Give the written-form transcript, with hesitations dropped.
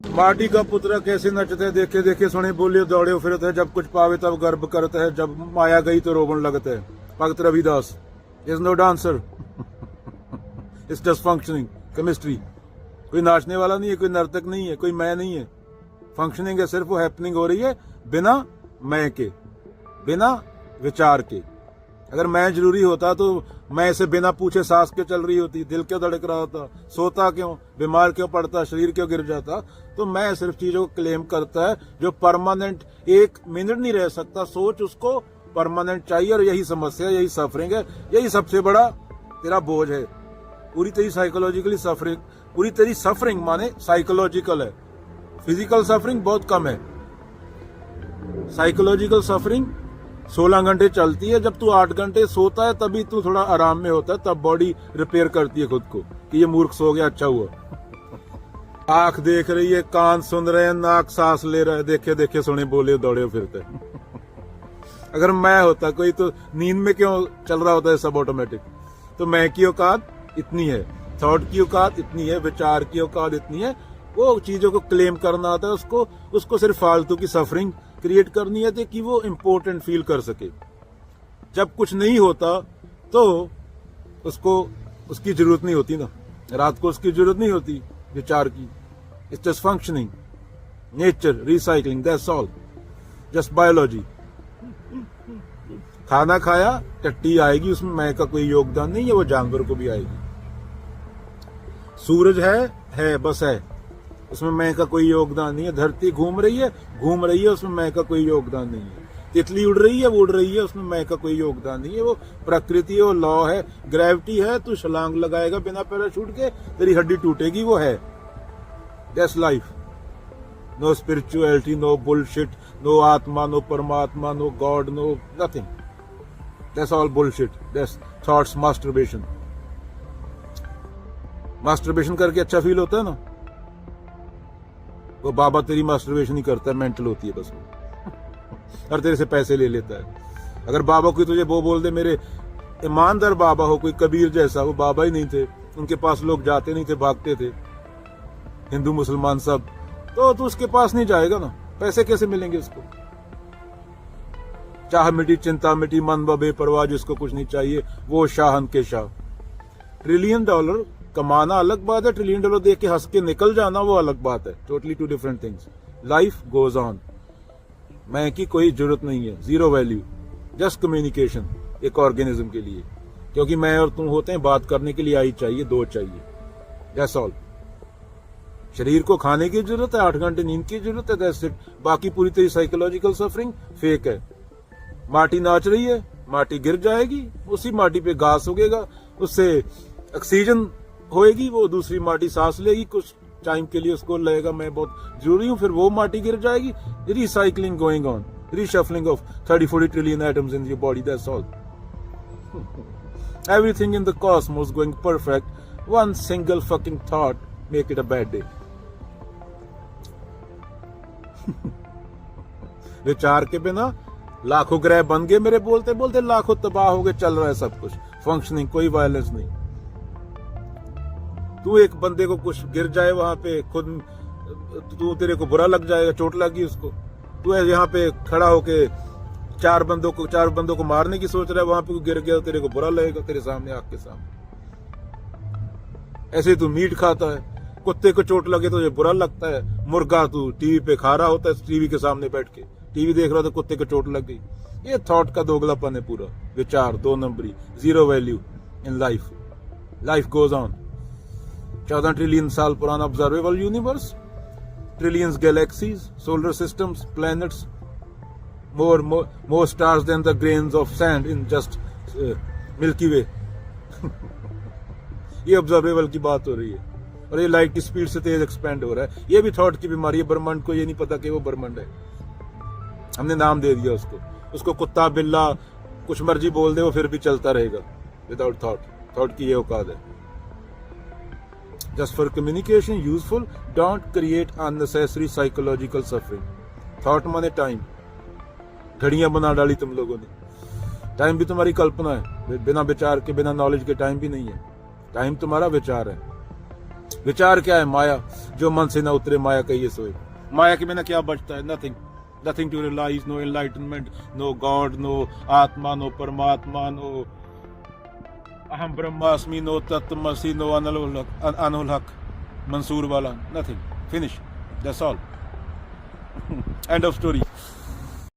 माटी का पुत्र कैसे नचते देखे देखे सुने बोले दौड़े फिरते है, जब कुछ पावे तब गर्व करते है, जब माया गई तो रोवन लगते है। भक्त Ravidas is no dancer, it's just functioning chemistry. कोई नाचने वाला नहीं है, कोई नर्तक नहीं है, कोई मैं नहीं है, फंक्शनिंग है, सिर्फ वो हैपनिंग हो रही है बिना मैं के, बिना विचार के। अगर मैं जरूरी होता तो मैं से बिना पूछे सांस क्यों चल रही होती, दिल क्यों धड़क रहा होता, सोता क्यों, बीमार क्यों पड़ता, शरीर क्यों गिर जाता। तो मैं सिर्फ चीजों को क्लेम करता है जो परमानेंट, एक मिनट नहीं रह सकता, सोच उसको परमानेंट चाहिए। और यही समस्या, यही सफरिंग है, यही सबसे बड़ा तेरा बोझ है। पूरी तेरी साइकोलॉजिकली सफरिंग, पूरी तेरी सफरिंग माने साइकोलॉजिकल है, फिजिकल सफरिंग बहुत कम है। साइकोलॉजिकल सफरिंग 16 घंटे चलती है। जब तू 8 घंटे सोता है तभी तू थोड़ा आराम में होता है, तब बॉडी रिपेयर करती है खुद को कि ये मूर्ख सो गया, अच्छा हुआ। आंख देख रही है, कान सुन रहे हैं, नाक सांस ले रहा है, देखे देखे सुने बोले दौड़े फिरते। अगर मैं होता कोई तो नींद में क्यों चल रहा होता है सब ऑटोमेटिक। तो मैं की औकात इतनी है, थॉट की औकात इतनी है, विचार की औकात इतनी है। वो चीजों को क्लेम करना आता है, उसको सिर्फ फालतू की सफरिंग क्रिएट करनी है कि वो इंपॉर्टेंट फील कर सके। जब कुछ नहीं होता तो उसको उसकी जरूरत नहीं होती ना, रात को उसकी जरूरत नहीं होती विचार की। It's just functioning, nature, recycling, that's all, just biology. खाना खाया, टट्टी आएगी, उसमें मैं का कोई योगदान नहीं है, वो जानवर को भी आएगी। सूरज है बस है, उसमें मैं का कोई योगदान नहीं है। धरती घूम रही है, उसमें मैं का कोई योगदान नहीं है। तितली उड़ रही है, वो उड़ रही है, उसमें मैं का कोई योगदान नहीं है। वो प्रकृति है, वो लॉ है, ग्रेविटी है। तू छलांग लगाएगा बिना पैराशूट के, तेरी हड्डी टूटेगी, वो है। That's life. No spirituality, no bullshit, no आत्मा, नो परमात्मा, no god, no nothing. That's all bullshit. That's thoughts masturbation. Masturbation करके अच्छा फील होता है ना, वो बाबा तेरी मास्टरबेशन ही करता है, मेंटल होती है बस वो, और तेरे से पैसे ले लेता है। अगर बाबा कोई तुझे वो बोल दे, मेरे ईमानदार बाबा हो, कोई कबीर जैसा, वो बाबा ही नहीं थे, उनके पास लोग जाते नहीं थे, भागते थे, हिंदू मुसलमान सब, तो तू उसके पास नहीं जाएगा ना, पैसे कैसे मिलेंगे उसको। चाह मिटी, चिंता मिटी, मन बेपरवाह, जिसको कुछ नहीं चाहिए वो शाहन के शाह। $1 ट्रिलियन कमाना अलग बात है, $1 ट्रिलियन देख के हंस के निकल जाना वो अलग बात है। Totally 2 different things. Life goes on. मैं की कोई जरूरत नहीं है, जीरो वैल्यू, जस्ट कम्युनिकेशन एक ऑर्गेनिज्म के लिए, क्योंकि मैं और तुम होते हैं बात करने के लिए, आई चाहिए, 2 चाहिए, दैट्स ऑल। शरीर को खाने की जरूरत है, 8 घंटे नींद की जरूरत है, दैट्स इट। बाकी पूरी तेरी साइकोलॉजिकल सफरिंग फेक है। माटी नाच रही है, माटी गिर जाएगी, उसी माटी पे घास उगेगा, उससे ऑक्सीजन होएगी, वो दूसरी माटी सांस लेगी, कुछ टाइम के लिए उसको लगेगा मैं बहुत जरूरी हूं, फिर वो माटी गिर जाएगी। Recycling going on, reshuffling of 30-40 trillion atoms in your body, that's all. Everything in the Cosmos going perfect, one single fucking thought make it a bad day. विचार के बिना लाखों ग्रह बन गए, मेरे बोलते बोलते लाखों तबाह हो गए, चल रहा है सब कुछ फंक्शनिंग, कोई वायलेंस नहीं। तू एक बंदे को कुछ गिर जाए वहां पे, खुद तू, तेरे को बुरा लग जाएगा, चोट लगी उसको, तू यहाँ पे खड़ा होके 4 बंदों को मारने की सोच रहा है, वहां पे गिर गया, तेरे को बुरा लगेगा, तेरे सामने, आग के सामने। ऐसे तू मीट खाता है, कुत्ते को चोट लगे तो तुझे बुरा लगता है। मुर्गा तू टीवी पे खा रहा होता है, टीवी के सामने बैठ के टीवी देख रहा था, कुत्ते को चोट लग गई। ये थॉट का दोगलापन है पूरा, विचार 2 नंबरी, zero value in life. Life goes on. 14 trillion साल पुराना observable universe, trillions galaxies, solar systems, planets, more stars than the grains of sand in just Milky Way. ये ऑब्जर्वेबल की बात हो रही है, और ये लाइट की स्पीड से तेज एक्सपेंड हो रहा है। ये भी थॉट की बीमारी है। ब्रह्मांड को ये नहीं पता कि वो ब्रह्मांड है, हमने नाम दे दिया उसको कुत्ता बिल्ला कुछ मर्जी बोल दे, वो फिर भी चलता रहेगा विदाउट थॉट। थॉट की ये औकात है। Just for communication useful, don't create unnecessary psychological suffering. Thought माने टाइम, घड़ियां बना डाली तुम लोगों ने। टाइम भी तुम्हारी कल्पना है, बिना विचार के, बिना नॉलेज के टाइम भी नहीं है। टाइम तुम्हारा विचार है। विचार क्या है? माया, जो मन से ना उतरे माया कहिए सोए। माया के बिना क्या बचता है? Nothing, nothing to realise, no enlightenment, no god, no आत्मा, नो परमात्मा, नो अहम ब्रह्मास्मि, नो तत्वमसि, नो अनुल हक मंसूर वाला, nothing, finish, that's all, end of story.